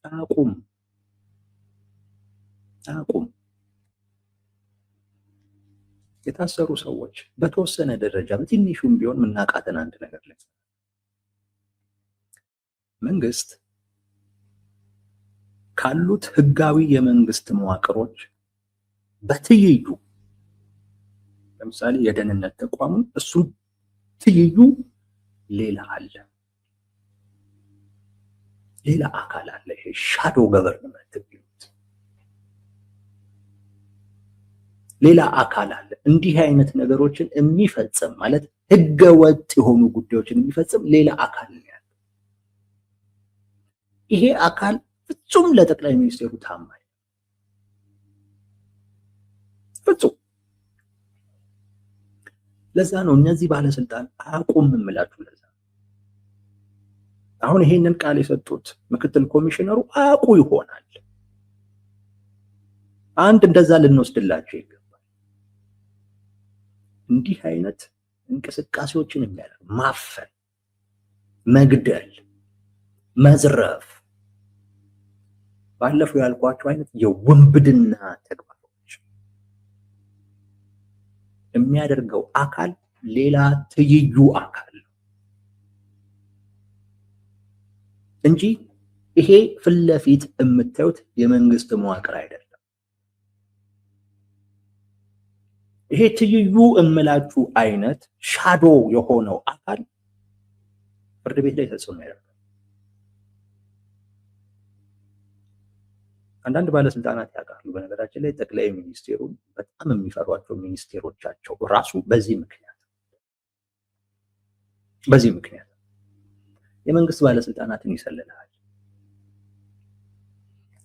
አቁም የታሰሩ ሰዎች በተወሰነ ደረጃ በትንሹም ቢሆን ምናቃተን አንድ ነገር ላይ መንግስት ካሉት ህጋዊ የመንግስት መዋቅሮች በትይዩ ለምሳሌ የደህንነት ተቋሙን እሱ ትይዩ ሌላ አለ፣ ሌላ አካል አለ። ይሄ ሻዶ ገቨርንመንት ቢሉት ሌላ አካል አለ። እንዲህ አይነት ነገሮችን የሚፈጽም ማለት ህገ ወጥ የሆኑ ጉዳዮችን የሚፈጽም ሌላ አካል ነው ያለው። ይሄ አካል ፍጹም ለጠቅላይ ሚኒስትሩ ታማኝ ፍጹም። ለዛ ነው እነዚህ ባለስልጣን አቁም የምላችሁ። ለዛ አሁን ይሄንን ቃል የሰጡት ምክትል ኮሚሽነሩ አቁ ይሆናል። አንድ እንደዛ ልንወስድላቸው ይገባል። እንዲህ አይነት እንቅስቃሴዎችን የሚያደርግ ማፈን፣ መግደል፣ መዝረፍ ባለፈው ያልኳቸው አይነት የውንብድና ተግባሮች የሚያደርገው አካል ሌላ ትይዩ አካል እንጂ ይሄ ፊት ለፊት የምታዩት የመንግስት መዋቅር አይደለም። ይሄ ትይዩ እምላችሁ አይነት ሻዶ የሆነው አካል ፍርድ ቤት ላይ ተጽዕኖ ያደርጋል። አንዳንድ ባለስልጣናት ያውቃሉ። በነገራችን ላይ ጠቅላይ ሚኒስቴሩ በጣም የሚፈሯቸው ሚኒስቴሮቻቸው ራሱ በዚህ ምክንያት የመንግስት ባለስልጣናትን ይሰልላል።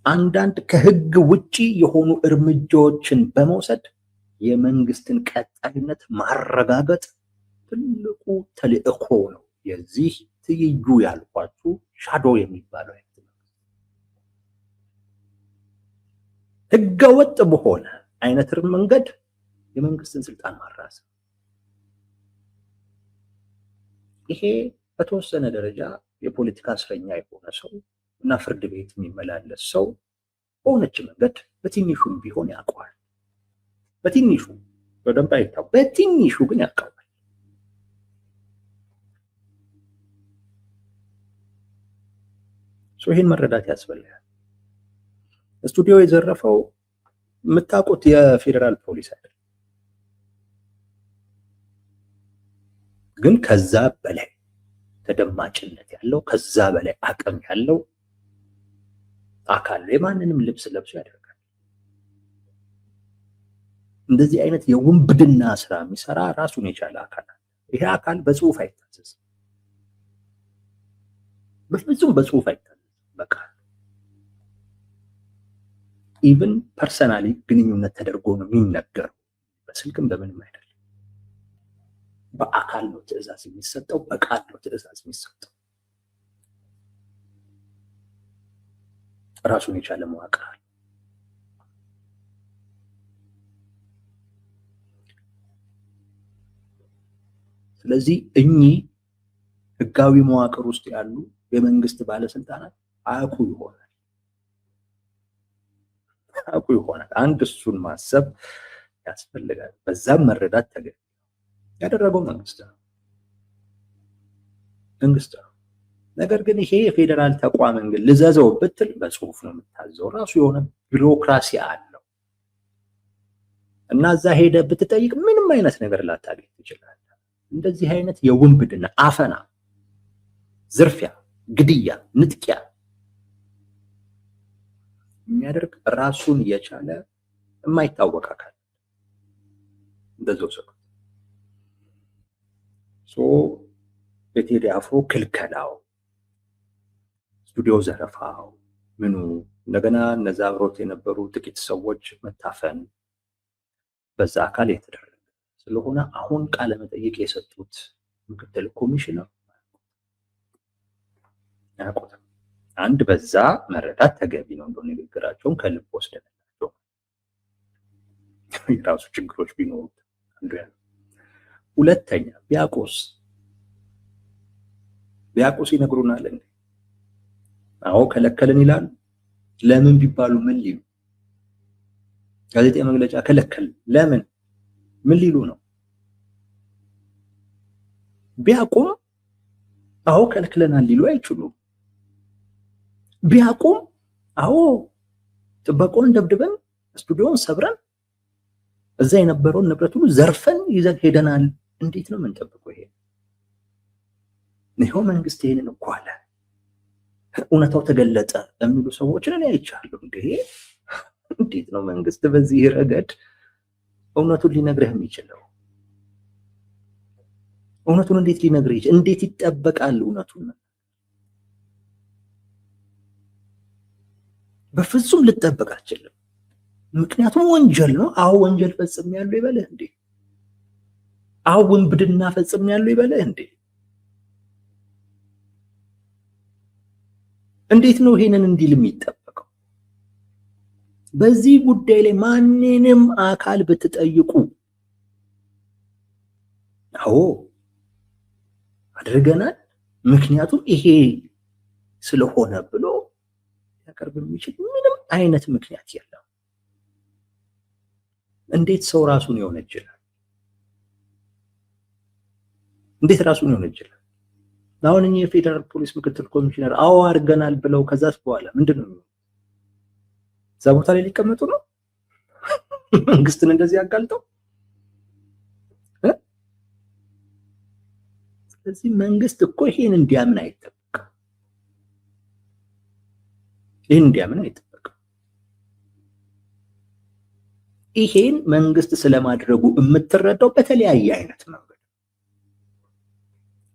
አንዳንድ ከህግ ውጪ የሆኑ እርምጃዎችን በመውሰድ የመንግስትን ቀጣይነት ማረጋገጥ ትልቁ ተልእኮ ነው። የዚህ ትይዩ ያልኳችሁ ሻዶ የሚባለው ህገወጥ በሆነ አይነት መንገድ የመንግስትን ስልጣን ማራስ። ይሄ በተወሰነ ደረጃ የፖለቲካ እስረኛ የሆነ ሰው እና ፍርድ ቤት የሚመላለስ ሰው በሆነች መንገድ በትንሹም ቢሆን ያውቀዋል። በትንሹ በደንብ አይታወቅም፣ በትንሹ ግን ያውቀዋል። ይህን መረዳት ያስፈልጋል። ስቱዲዮ የዘረፈው የምታውቁት የፌዴራል ፖሊስ አይደለም፣ ግን ከዛ በላይ ተደማጭነት ያለው ከዛ በላይ አቅም ያለው አካል የማንንም ልብስ ለብሶ ያደርጋል። እንደዚህ አይነት የውንብድና ስራ የሚሰራ ራሱን የቻለ አካል አለ። ይሄ አካል በጽሁፍ አይታዘዝም፣ በፍጹም በጽሁፍ አይታዘዝም። በቃ ኢቭን ፐርሰናሊ ግንኙነት ተደርጎ ነው የሚነገረው። በስልክም በምንም አይደለም። በአካል ነው ትዕዛዝ የሚሰጠው፣ በቃል ነው ትዕዛዝ የሚሰጠው። ራሱን የቻለ መዋቅር አለ። ስለዚህ እኚህ ህጋዊ መዋቅር ውስጥ ያሉ የመንግስት ባለስልጣናት አያውቁ ይሆናል። አንድ እሱን ማሰብ ያስፈልጋል። በዛም መረዳት ተገቢ ያደረገው መንግስት ነው። ነገር ግን ይሄ የፌዴራል ተቋምን ግን ልዘዘው ብትል በጽሁፍ ነው የምታዘው። ራሱ የሆነ ቢሮክራሲ አለው እና እዛ ሄደ ብትጠይቅ ምንም አይነት ነገር ላታገኝ ትችላለህ። እንደዚህ አይነት የውንብድና አፈና፣ ዝርፊያ፣ ግድያ፣ ንጥቂያ የሚያደርግ ራሱን የቻለ የማይታወቅ አካል እንደዛው ሰው የቴዲ አፍሮ ክልከላው፣ ስቱዲዮ ዘረፋው፣ ምኑ እንደገና እነዛ አብሮት የነበሩ ጥቂት ሰዎች መታፈን በዛ አካል የተደረገ ስለሆነ አሁን ቃለ መጠይቅ የሰጡት ምክትል ኮሚሽነር ያውቁታል። አንድ በዛ መረዳት ተገቢ ነው። እንደው ንግግራቸውን ከልብ ወስደናቸው የራሱ ችግሮች ቢኖሩት አንዱ ያ። ሁለተኛ ቢያውቁስ ይነግሩናል እንዴ? አዎ ከለከልን ይላሉ። ለምን ቢባሉ ምን ሊሉ? ጋዜጣዊ መግለጫ ከለከል ለምን? ምን ሊሉ ነው? ቢያቁም አዎ ከልክለናል ሊሉ አይችሉም። ቢያቁም አዎ ጥበቃውን ደብድበን ስቱዲዮን ሰብረን እዛ የነበረውን ንብረት ሁሉ ዘርፈን ይዘን ሄደናል። እንዴት ነው የምንጠብቀው? ይሄው መንግስት ይሄንን እኮ አለ፣ እውነታው ተገለጠ የሚሉ ሰዎችን እኔ አይቻለሁ። እንዴት ነው መንግስት በዚህ ረገድ እውነቱን ሊነግርህ የሚችለው? እውነቱን እንዴት ሊነግርህ ይችላል? እንዴት ይጠበቃል እውነቱን? በፍጹም ልጠበቅ አልችልም። ምክንያቱም ወንጀል ነው። አዎ ወንጀል ፈጽሜያለሁ ይበልህ እንዴ? አዎ ውንብድና ፈጽሜያለሁ ይበልህ እንዴ? እንዴት ነው ይሄንን እንዲል የሚጠበቀው? በዚህ ጉዳይ ላይ ማንንም አካል ብትጠይቁ አዎ አድርገናል፣ ምክንያቱም ይሄ ስለሆነ ብሎ ያቀርብ የሚችል ምንም አይነት ምክንያት የለም። እንዴት ሰው ራሱን ይወነጅላል? እንዴት ራሱን ይወነጅላል? አሁን እኚህ የፌደራል ፖሊስ ምክትል ኮሚሽነር አዎ አድርገናል ብለው ከዛስ በኋላ ምንድነው? እዛ ቦታ ላይ ሊቀመጡ ነው? መንግስትን እንደዚህ ያጋልጠው? ስለዚህ መንግስት እኮ ይሄን እንዲያምን አይጠበቅም። ይሄን እንዲያምን አይጠበቅም። ይሄን መንግስት ስለማድረጉ የምትረዳው በተለያየ አይነት መንገድ፣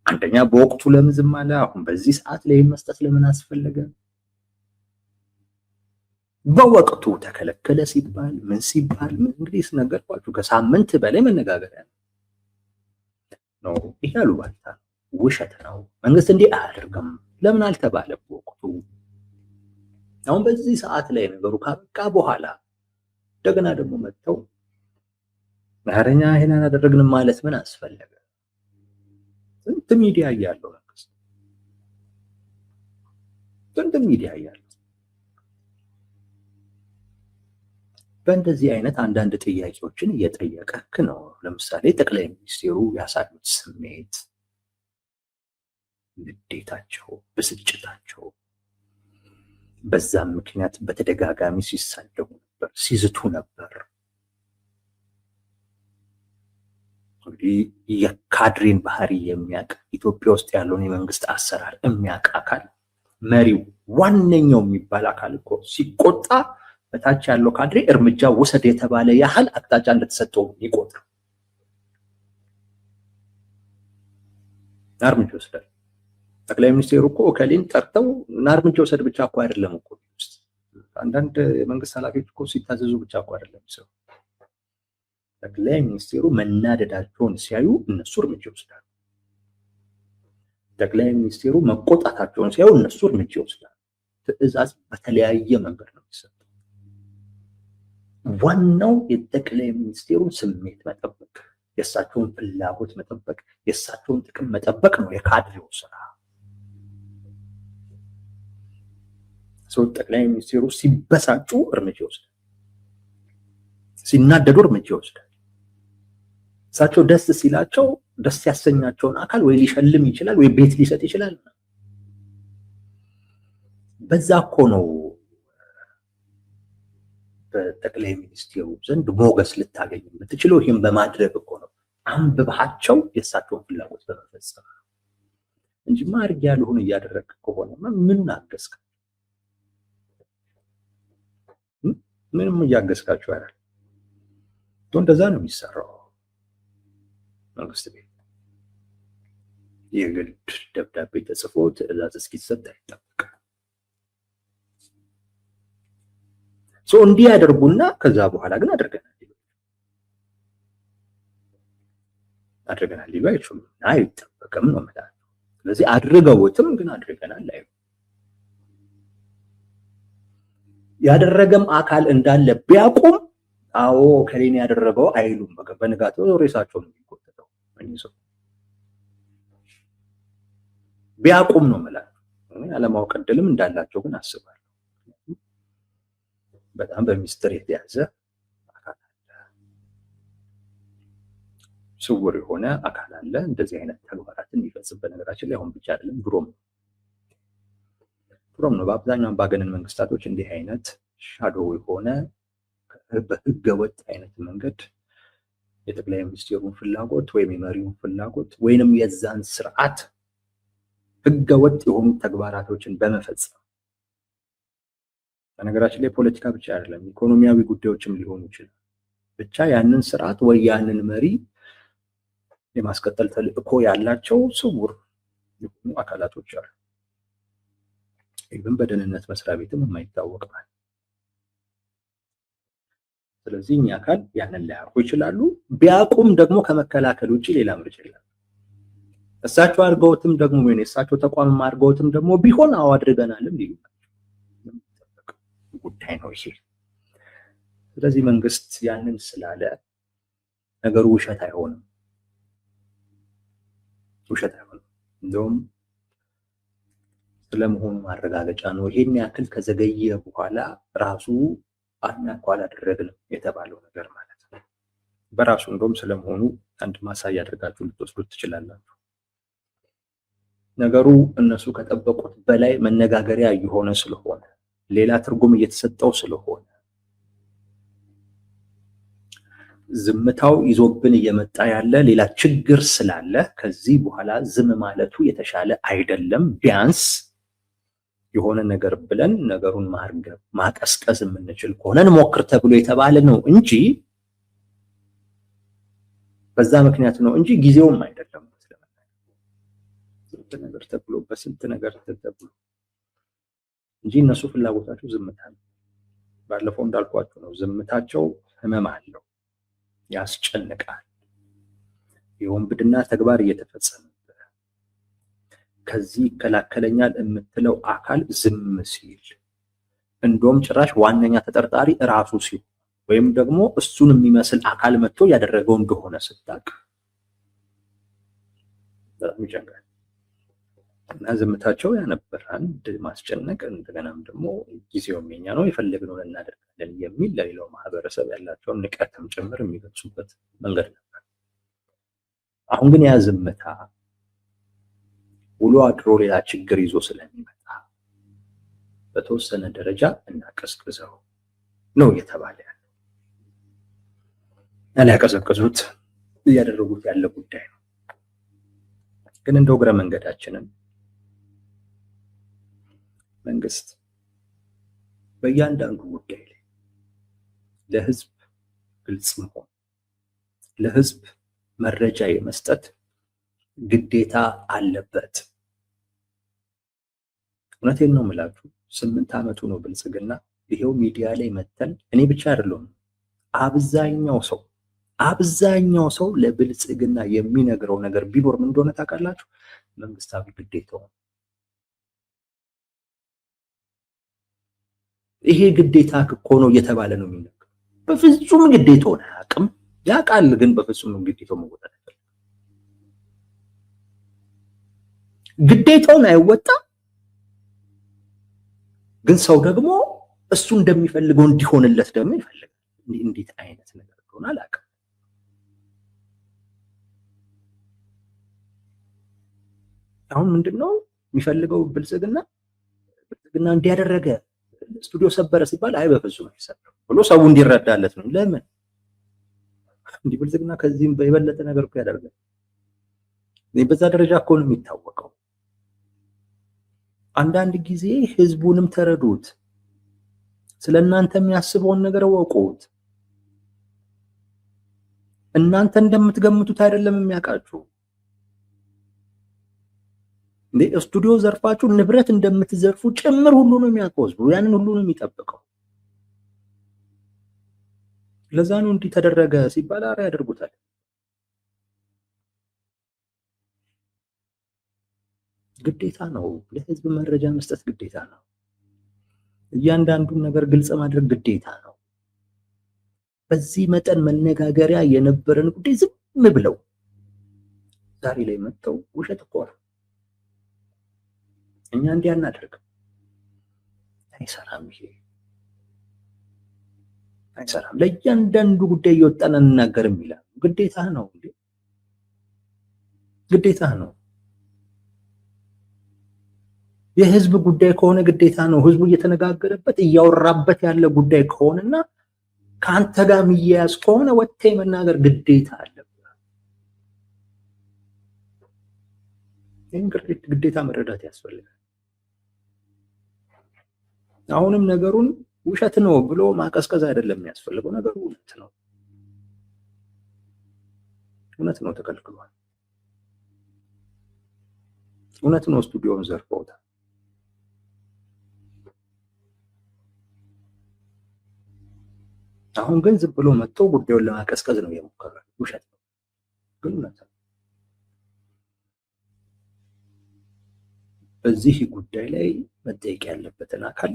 አንደኛ በወቅቱ ለምን ዝም አለ? አሁን በዚህ ሰዓት ላይ መስጠት ለምን አስፈለገ? በወቅቱ ተከለከለ ሲባል ምን ሲባል እንግዲህ ነገርኳችሁ፣ ከሳምንት በላይ መነጋገሪያ ነው። ይሄ አሉባልታ ውሸት ነው። መንግስት እንዲህ አያደርግም ለምን አልተባለ በወቅቱ? አሁን በዚህ ሰዓት ላይ ነገሩ ካበቃ በኋላ እንደገና ደግሞ መጥተው አረኛ ይሄን አላደረግንም ማለት ምን አስፈለገ? ስንት ሚዲያ እያለው መንግስት ስንት ሚዲያ እያለው በእንደዚህ አይነት አንዳንድ ጥያቄዎችን እየጠየቀክ ነው። ለምሳሌ ጠቅላይ ሚኒስትሩ ያሳዩት ስሜት፣ ንዴታቸው፣ ብስጭታቸው፣ በዛም ምክንያት በተደጋጋሚ ሲሳደቡ ነበር፣ ሲዝቱ ነበር። እንግዲህ የካድሬን ባህሪ የሚያውቅ ኢትዮጵያ ውስጥ ያለውን የመንግስት አሰራር የሚያውቅ አካል መሪው ዋነኛው የሚባል አካል እኮ ሲቆጣ በታች ያለው ካድሬ እርምጃ ወሰድ የተባለ ያህል አቅጣጫ እንደተሰጠው ይቆጥር እርምጃ ወሰደ። ጠቅላይ ሚኒስትሩ እኮ ከሌን ጠርተው እርምጃ ወሰድ ብቻ እኮ አይደለም እኮ ውስጥ አንዳንድ የመንግስት ኃላፊዎች እኮ ሲታዘዙ ብቻ እኮ አይደለም ሰው ጠቅላይ ሚኒስትሩ መናደዳቸውን ሲያዩ እነሱ እርምጃ ይወስዳሉ። ጠቅላይ ሚኒስትሩ መቆጣታቸውን ሲያዩ እነሱ እርምጃ ይወስዳሉ። ትዕዛዝ በተለያየ መንገድ ነው የሚሰጠው። ዋናው የጠቅላይ ሚኒስትሩን ስሜት መጠበቅ፣ የእሳቸውን ፍላጎት መጠበቅ፣ የእሳቸውን ጥቅም መጠበቅ ነው የካድሬው ስራ። ሰው ጠቅላይ ሚኒስትሩ ሲበሳጩ እርምጃ ይወስዳል፣ ሲናደዱ እርምጃ ይወስዳል። እሳቸው ደስ ሲላቸው ደስ ያሰኛቸውን አካል ወይ ሊሸልም ይችላል ወይ ቤት ሊሰጥ ይችላል። በዛ እኮ ነው በጠቅላይ ሚኒስትሩ ዘንድ ሞገስ ልታገኝ የምትችለው። ይህም በማድረግ እኮ ነው አንብባቸው የእሳቸውን ፍላጎት በመፈጸም እንጂ ማርግ ያልሆነ እያደረግ ከሆነ ምኑን አገዝካ? ምንም እያገዝካቸው አይደል? እንደዛ ነው የሚሰራው መንግስት ቤት። የግድ ደብዳቤ ተጽፎ ትዕዛዝ እስኪሰጥ አይጠበቅም። እንዲህ ያደርጉና ከዛ በኋላ ግን አድርገናል ሊሉ አይችሉም፣ አይጠበቅም ነው ማለት። ስለዚህ አድርገውትም ግን አድርገናል ላይ ያደረገም አካል እንዳለ ቢያቁም አዎ ከሌን ያደረገው አይሉም። በንጋታው ሬሳቸው ነው የሚቆጠረው። ቢያቁም ነው ማለት። አለማወቅ ዕድልም እንዳላቸው ግን አስባለሁ። በጣም በሚስጥር የተያዘ አካል አለ፣ ስውር የሆነ አካል አለ እንደዚህ አይነት ተግባራትን የሚፈጽም። በነገራችን ላይ አሁን ብቻ አይደለም ድሮም ነው። በአብዛኛው አምባገነን መንግስታቶች እንዲህ አይነት ሻዶው የሆነ በህገ ወጥ አይነት መንገድ የጠቅላይ ሚኒስትሩን ፍላጎት ወይም የመሪውን ፍላጎት ወይንም የዛን ስርዓት ህገ ወጥ የሆኑ ተግባራቶችን በመፈጸም በነገራችን ላይ ፖለቲካ ብቻ አይደለም ኢኮኖሚያዊ ጉዳዮችም ሊሆኑ ይችላል። ብቻ ያንን ስርዓት ወይ ያንን መሪ የማስቀጠል ተልእኮ ያላቸው ስውር የሆኑ አካላቶች አሉ። ይህም በደህንነት መስሪያ ቤትም የማይታወቅ ማለት። ስለዚህ እኛ አካል ያንን ሊያውቁ ይችላሉ። ቢያውቁም ደግሞ ከመከላከል ውጭ ሌላ ምርጫ የለም። እሳቸው አድርገውትም ደግሞ ወይ እሳቸው ተቋምም አድርገውትም ደግሞ ቢሆን አዎ አድርገናልም ሊሉ ጉዳይ ነው ይሄ። ስለዚህ መንግስት ያንን ስላለ ነገሩ ውሸት አይሆንም። እንደውም ስለመሆኑ ማረጋገጫ ነው። ይሄን ያክል ከዘገየ በኋላ ራሱ አናኳል አደረግንም የተባለው ነገር ማለት ነው። በራሱ እንደውም ስለመሆኑ አንድ ማሳያ አድርጋችሁ ልትወስዱት ትችላላችሁ። ነገሩ እነሱ ከጠበቁት በላይ መነጋገሪያ እየሆነ ስለሆነ ሌላ ትርጉም እየተሰጠው ስለሆነ ዝምታው ይዞብን እየመጣ ያለ ሌላ ችግር ስላለ ከዚህ በኋላ ዝም ማለቱ የተሻለ አይደለም። ቢያንስ የሆነ ነገር ብለን ነገሩን ማርገብ ማቀስቀስ የምንችል ከሆነ እንሞክር ተብሎ የተባለ ነው እንጂ በዛ ምክንያት ነው እንጂ ጊዜውም አይደለም። ስንት ነገር ተብሎ በስንት ነገር ተብሎ እንጂ እነሱ ፍላጎታቸው ዝምታ ነው። ባለፈው እንዳልኳችሁ ነው። ዝምታቸው ህመም አለው፣ ያስጨንቃል። የወንብድና ተግባር እየተፈጸመ ከዚህ ይከላከለኛል የምትለው አካል ዝም ሲል እንደውም ጭራሽ ዋነኛ ተጠርጣሪ እራሱ ሲሆን ወይም ደግሞ እሱን የሚመስል አካል መጥቶ ያደረገው እንደሆነ ስታቅ በጣም ይጨንቃል። እና ዝምታቸው ያነበር አንድ ማስጨነቅ፣ እንደገናም ደግሞ ጊዜውም የኛ ነው የፈለግነውን እናደርጋለን የሚል ለሌላው ማህበረሰብ ያላቸውን ንቀትም ጭምር የሚገልጹበት መንገድ ነበር። አሁን ግን ያ ዝምታ ውሎ አድሮ ሌላ ችግር ይዞ ስለሚመጣ በተወሰነ ደረጃ እናቀዝቅዘው ነው እየተባለ ያለው። ያላቀዘቅዙት እያደረጉት ያለ ጉዳይ ነው። ግን እንደ እግረ መንገዳችንን መንግስት በእያንዳንዱ ጉዳይ ላይ ለህዝብ ግልጽ መሆን፣ ለህዝብ መረጃ የመስጠት ግዴታ አለበት። እውነቴን ነው የምላችሁ። 8 ዓመቱ ነው ብልጽግና። ይሄው ሚዲያ ላይ መተን እኔ ብቻ አይደለም አብዛኛው ሰው ለብልጽግና የሚነግረው ነገር ቢኖር ምን እንደሆነ ታውቃላችሁ? መንግስታዊ ግዴታው። ይሄ ግዴታ እኮ ነው እየተባለ ነው የሚነገረው። በፍጹም ግዴታውን አያውቅም። ያውቃል፣ ግን በፍጹም ግዴታው መወጣት አይፈልግም። ግዴታውን አይወጣም፣ ግን ሰው ደግሞ እሱ እንደሚፈልገው እንዲሆንለት ደግሞ ይፈልጋል። እንዴት አይነት ነገር እንደሆነ አላውቅም። አሁን ምንድነው የሚፈልገው ብልጽግና እንዲያደረገ ስቱዲዮ ሰበረ ሲባል አይ በፍጹም አይሰራም ብሎ ሰው እንዲረዳለት ነው። ለምን እንዲህ ብልጽግና ከዚህም በየበለጠ ነገር እኮ ያደርጋል። በዛ ደረጃ እኮ ነው የሚታወቀው። አንዳንድ ጊዜ ህዝቡንም ተረዱት። ስለእናንተ የሚያስበውን ነገር ወቁት። እናንተ እንደምትገምቱት አይደለም የሚያውቃችሁ። ስቱዲዮ ዘርፋችሁ ንብረት እንደምትዘርፉ ጭምር ሁሉ ነው የሚያውቀው ህዝቡ። ያንን ሁሉ ነው የሚጠብቀው። ለዛ ነው እንዲህ ተደረገ ሲባል አረ ያደርጉታል። ግዴታ ነው። ለህዝብ መረጃ መስጠት ግዴታ ነው። እያንዳንዱን ነገር ግልጽ ማድረግ ግዴታ ነው። በዚህ መጠን መነጋገሪያ የነበረን ጉዳይ ዝም ብለው ዛሬ ላይ መጥተው ውሸት እኮ ነው እኛ እንዲህ አናደርግም፣ አይሰራም። ይሄ አይሰራም። ለእያንዳንዱ ጉዳይ እየወጣን እንናገርም ይላል። ግዴታ ነው እንዴ? ግዴታ ነው። የህዝብ ጉዳይ ከሆነ ግዴታ ነው። ህዝቡ እየተነጋገረበት እያወራበት ያለ ጉዳይ ከሆነና ከአንተ ጋር የሚያያዝ ከሆነ ወጥተህ መናገር ግዴታ አለብህ። ይህን ግዴታ መረዳት ያስፈልጋል። አሁንም ነገሩን ውሸት ነው ብሎ ማቀዝቀዝ አይደለም የሚያስፈልገው። ነገሩ እውነት ነው፣ እውነት ነው፣ ተከልክሏል። እውነት ነው፣ ስቱዲዮውን ዘርፈውታል። አሁን ግን ዝም ብሎ መጥቶ ጉዳዩን ለማቀዝቀዝ ነው የሞከረው። ውሸት ነው ግን እውነት ነው። በዚህ ጉዳይ ላይ መጠየቅ ያለበትን አካል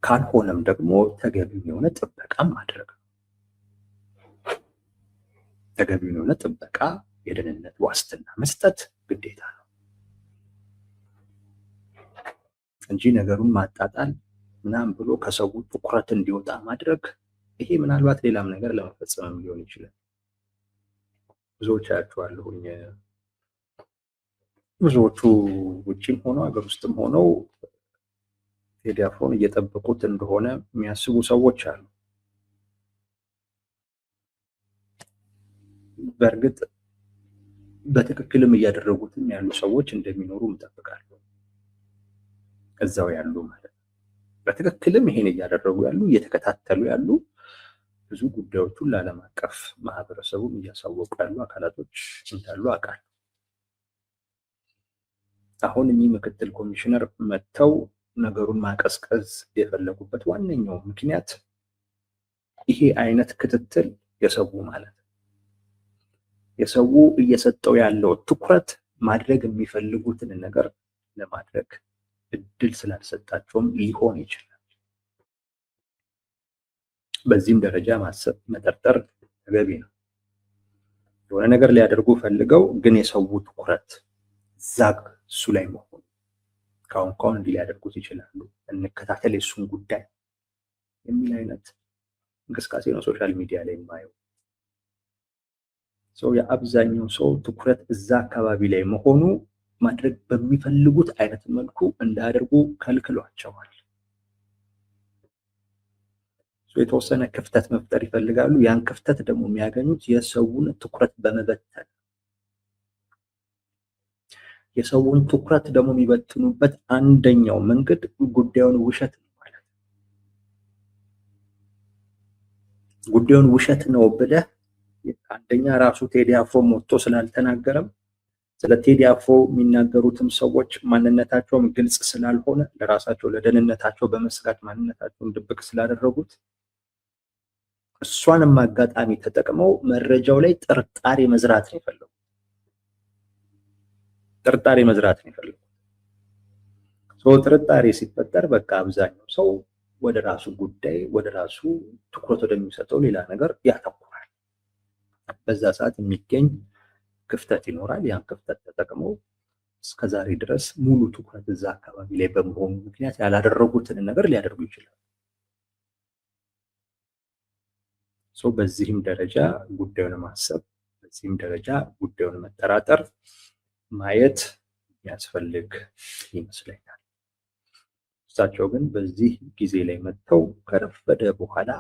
ካልሆነም ደግሞ ተገቢውን የሆነ ጥበቃ ማድረግ ነው። ተገቢውን የሆነ ጥበቃ፣ የደህንነት ዋስትና መስጠት ግዴታ ነው እንጂ ነገሩን ማጣጣል ምናምን ብሎ ከሰው ትኩረት እንዲወጣ ማድረግ፣ ይሄ ምናልባት ሌላም ነገር ለመፈጸም ሊሆን ይችላል። ብዙዎች አያቸዋለሁኝ። ብዙዎቹ ውጭም ሆነው ሀገር ውስጥም ሆነው ቴዲ አፍሮን እየጠበቁት እንደሆነ የሚያስቡ ሰዎች አሉ። በእርግጥ በትክክልም እያደረጉትም ያሉ ሰዎች እንደሚኖሩ እንጠብቃለሁ። እዛው ያሉ ማለት ነው። በትክክልም ይሄን እያደረጉ ያሉ እየተከታተሉ ያሉ ብዙ ጉዳዮቹን ለዓለም አቀፍ ማህበረሰቡም እያሳወቁ ያሉ አካላቶች እንዳሉ አውቃለሁ። አሁን እኚህ ምክትል ኮሚሽነር መጥተው ነገሩን ማቀዝቀዝ የፈለጉበት ዋነኛው ምክንያት ይሄ አይነት ክትትል የሰው ማለት ነው። የሰው እየሰጠው ያለው ትኩረት ማድረግ የሚፈልጉትን ነገር ለማድረግ እድል ስላልሰጣቸውም ሊሆን ይችላል። በዚህም ደረጃ ማሰብ መጠርጠር ተገቢ ነው። የሆነ ነገር ሊያደርጉ ፈልገው ግን የሰው ትኩረት ዛግ እሱ ላይ መሆኑ ካሁን እንዲህ ሊያደርጉት ይችላሉ፣ እንከታተል የሱን ጉዳይ የሚል አይነት እንቅስቃሴ ነው ሶሻል ሚዲያ ላይ የማየው። ሰው የአብዛኛው ሰው ትኩረት እዛ አካባቢ ላይ መሆኑ ማድረግ በሚፈልጉት አይነት መልኩ እንዳያደርጉ ከልክሏቸዋል። የተወሰነ ክፍተት መፍጠር ይፈልጋሉ። ያን ክፍተት ደግሞ የሚያገኙት የሰውን ትኩረት በመበተን፣ የሰውን ትኩረት ደግሞ የሚበትኑበት አንደኛው መንገድ ጉዳዩን ውሸት ነው ማለት ነው። ጉዳዩን ውሸት ነው ብለህ አንደኛ ራሱ ቴዲ አፍሮ ሞቶ ስላልተናገረም ስለ ቴዲ አፍሮ የሚናገሩትም ሰዎች ማንነታቸውም ግልጽ ስላልሆነ ለራሳቸው ለደህንነታቸው በመስጋት ማንነታቸውን ድብቅ ስላደረጉት እሷንም አጋጣሚ ተጠቅመው መረጃው ላይ ጥርጣሬ መዝራት ነው የፈለጉት። ጥርጣሬ መዝራት ነው የፈለጉት። ጥርጣሬ ሲፈጠር በቃ አብዛኛው ሰው ወደ ራሱ ጉዳይ ወደ ራሱ ትኩረት ወደሚሰጠው ሌላ ነገር ያተኩራል። በዛ ሰዓት የሚገኝ ክፍተት ይኖራል። ያን ክፍተት ተጠቅመው እስከዛሬ ድረስ ሙሉ ትኩረት እዛ አካባቢ ላይ በመሆኑ ምክንያት ያላደረጉትን ነገር ሊያደርጉ ይችላል። በዚህም ደረጃ ጉዳዩን ማሰብ፣ በዚህም ደረጃ ጉዳዩን መጠራጠር፣ ማየት የሚያስፈልግ ይመስለኛል። እሳቸው ግን በዚህ ጊዜ ላይ መጥተው ከረፈደ በኋላ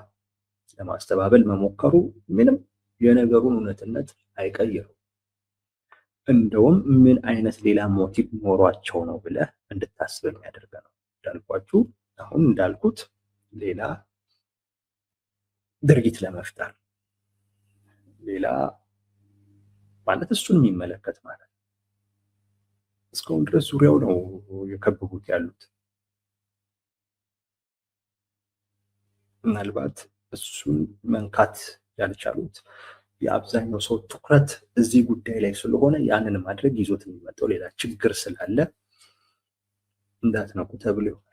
ለማስተባበል መሞከሩ ምንም የነገሩን እውነትነት አይቀይርም። እንደውም ምን አይነት ሌላ ሞቲቭ ኖሯቸው ነው ብለህ እንድታስብ የሚያደርግ ነው። እንዳልኳችሁ አሁን እንዳልኩት ሌላ ድርጊት ለመፍጠር ሌላ ማለት እሱን የሚመለከት ማለት ነው። እስካሁን ድረስ ዙሪያው ነው የከበቡት ያሉት። ምናልባት እሱን መንካት ያልቻሉት የአብዛኛው ሰው ትኩረት እዚህ ጉዳይ ላይ ስለሆነ ያንን ማድረግ ይዞት የሚመጣው ሌላ ችግር ስላለ እንዳትነኩ ተብሎ ይሆናል።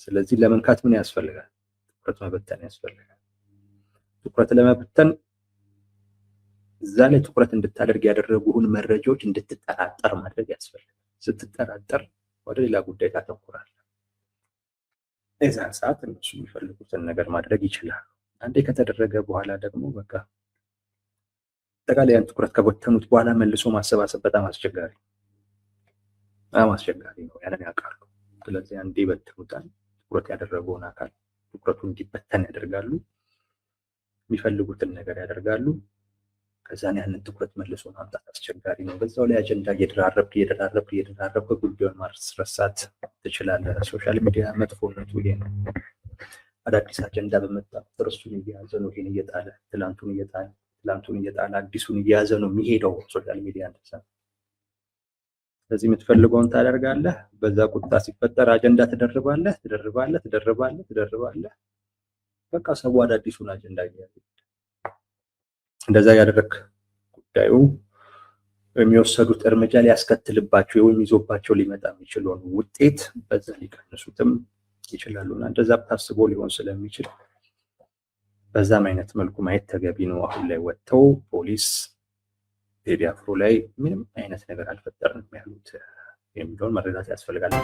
ስለዚህ ለመንካት ምን ያስፈልጋል? ትኩረት መበተን ያስፈልጋል። ትኩረት ለመበተን እዛ ላይ ትኩረት እንድታደርግ ያደረጉህን መረጃዎች እንድትጠራጠር ማድረግ ያስፈልጋል። ስትጠራጠር ወደ ሌላ ጉዳይ ታተኩራለህ። የዛን ሰዓት እነሱ የሚፈልጉትን ነገር ማድረግ ይችላሉ። አንዴ ከተደረገ በኋላ ደግሞ በቃ አጠቃላይ ያን ትኩረት ከበተኑት በኋላ መልሶ ማሰባሰብ በጣም አስቸጋሪ ነው። ያንን ያውቃሉ። ስለዚህ አንዴ ይበትኑታል። ትኩረት ያደረገውን አካል ትኩረቱ እንዲበተን ያደርጋሉ። የሚፈልጉትን ነገር ያደርጋሉ። ከዛን ያንን ትኩረት መልሶ ማምጣት አስቸጋሪ ነው። በዛው ላይ አጀንዳ እየደራረብክ ጉዳዩን ማስረሳት ትችላለህ። ሶሻል ሚዲያ መጥፎነቱ ይሄ ነው። አዳዲስ አጀንዳ በመጣ ቁጥር እሱን እየያዘ ነው ይሄን እየጣለ ትላንቱን እየጣለ አዲሱን እየያዘ ነው የሚሄደው ሶሻል ሚዲያ እንደዛ። ስለዚህ የምትፈልገውን ታደርጋለህ። በዛ ቁጣ ሲፈጠር አጀንዳ ትደርባለህ። በቃ ሰው አዳዲሱን አጀንዳ እየያዘ እንደዛ ያደረክ ጉዳዩ የሚወሰዱት እርምጃ ሊያስከትልባቸው ወይም ይዞባቸው ሊመጣ የሚችለውን ውጤት በዛ ሊቀንሱትም ይችላሉና እንደዛ ታስቦ ሊሆን ስለሚችል በዛም አይነት መልኩ ማየት ተገቢ ነው። አሁን ላይ ወጥተው ፖሊስ ቴዲ አፍሮ ላይ ምንም አይነት ነገር አልፈጠርንም ያሉት የሚለውን መረዳት ያስፈልጋል።